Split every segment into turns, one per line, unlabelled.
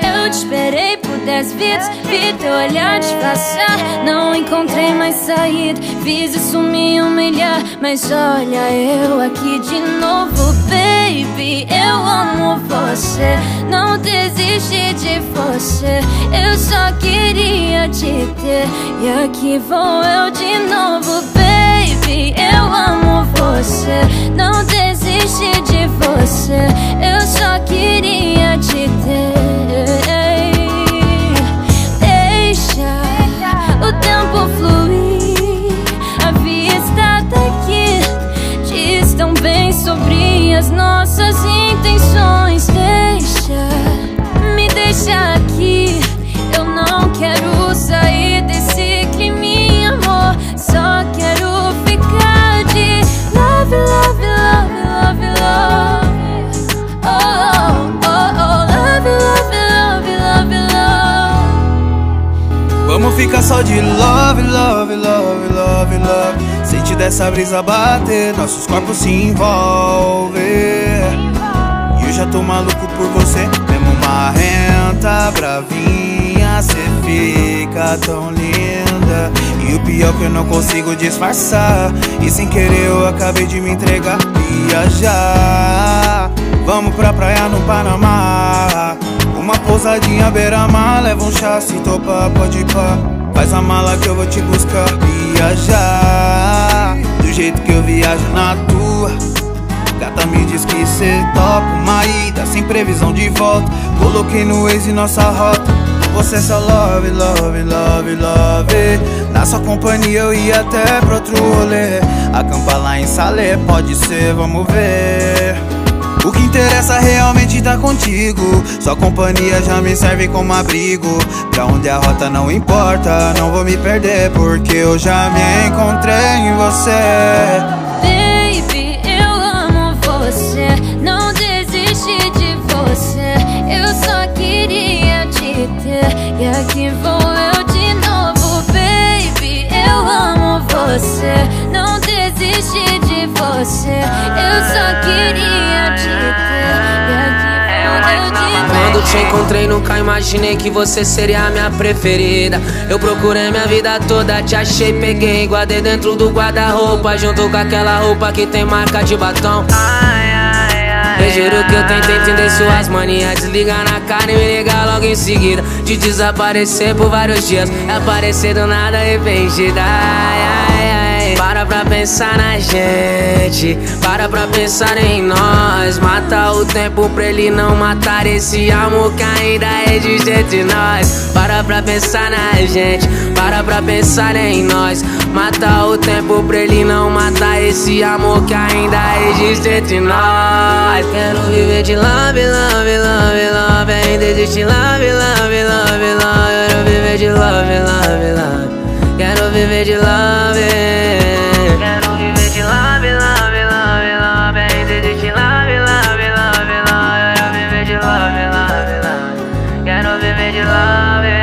Eu te esperei por 10 vidas, vi teu olhar disfarçar. Não encontrei mais saída, fiz isso me humilhar. Mas olha eu aqui de novo, baby. Eu amo você, não desisti de você. Eu só queria te ter, e aqui vou eu de novo, baby. Eu amo você, não desisti de você. Eu só queria te ter. Deixa o tempo fluir, a vista daqui diz tão bem sobre as nossas intenções. Me deixa aqui, eu não quero sair desse clima, amor. Só quero ficar de love, love, love, love, love. Oh, oh, oh, love, love, love, love, love.
Vamos ficar só de love, love, love, love, love. Sente dessa brisa bater, nossos corpos se envolvem. E eu já tô maluco por você, mesmo marrenta, bravinha. Cê fica tão linda, e o pior que eu não consigo disfarçar. E sem querer eu acabei de me entregar. Viajar, vamos pra praia no Panamá. Uma pousadinha beira-mar, leva um chá, se topar pode ir pá. Faz a mala que eu vou te buscar. Viajar do jeito que eu viajo na tua. Gata me diz que cê topa uma ida sem previsão de volta. Coloquei no Waze nossa rota. Você é só love, love, love, love. Na sua companhia eu ia até pra outro rolê. Acampar lá em Salé, pode ser, vamos ver. O que interessa realmente tá contigo. Sua companhia já me serve como abrigo. Pra onde a rota não importa, não vou me perder, porque eu já me encontrei em você.
Baby, eu amo você, não desisti de você. Eu só queria te ter, e aqui vou eu de novo, baby. Eu amo você, não desisti de você. Eu só queria te ter, e aqui vou eu de novo.
Quando te encontrei nunca imaginei que você seria a minha preferida. Eu procurei minha vida toda, te achei, peguei, guardei dentro do guarda-roupa, junto com aquela roupa que tem marca de batom. Eu juro que eu tentei entender suas manias, desligar na cara e me ligar logo em seguida. De desaparecer por vários dias, aparecer do nada arrependida. Para pra pensar na gente, para pra pensar em nós. Mata o tempo pra ele não matar esse amor que ainda existe entre nós. Para pra pensar na gente, para pra pensar em nós. Mata o tempo pra ele não matar esse amor que ainda existe entre nós. Quero viver de love, love, love, love. Ainda existe love, love, love, love. Quero viver de love, love, love. Quero viver de love. Quero viver de love, love, love, love. Ainda existe love, love, love, love. Quero viver de love, love, love. Quero viver de love.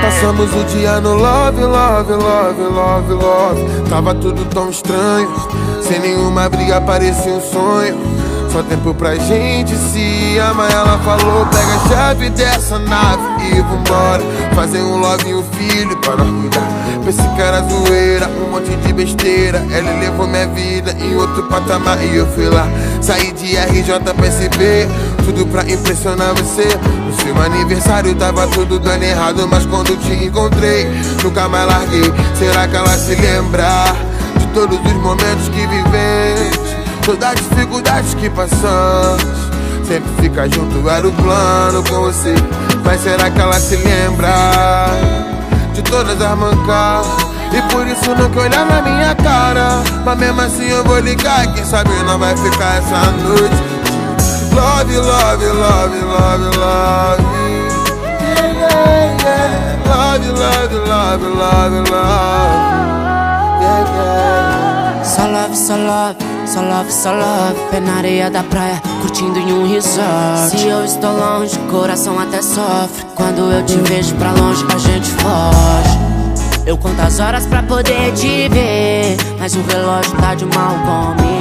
Passamos o dia no love, love, love, love, love. Tava tudo tão estranho, sem nenhuma briga parecia um sonho. Só tempo pra gente se amar. Ela falou, pega a chave dessa nave e vambora fazer um love e um filho pra nós cuidar. Pra esse cara zoeira, um monte de besteira. Ela levou minha vida em outro patamar e eu fui lá. Saí de RJ pra SB, tudo pra impressionar você. No seu aniversário tava tudo dando errado, mas quando te encontrei, nunca mais larguei. Será que ela se lembra de todos os momentos que vivemos, todas as dificuldades que passamos? Sempre ficar junto era o plano com você. Mas será que ela se lembra de todas as mancadas? E por isso nunca olhar na minha cara, mas mesmo assim eu vou ligar. Quem sabe não vai ficar essa noite. Love, love, love, love, love. Yeah, yeah, yeah. Love, love, love, love, love. Yeah, yeah.
Só love, só love, só love, só love. Pé na areia da praia, curtindo em um resort. Se eu estou longe, coração até sofre. Quando eu te vejo pra longe, a gente foge. Eu conto as horas pra poder te ver, mas o relógio tá de mal comigo.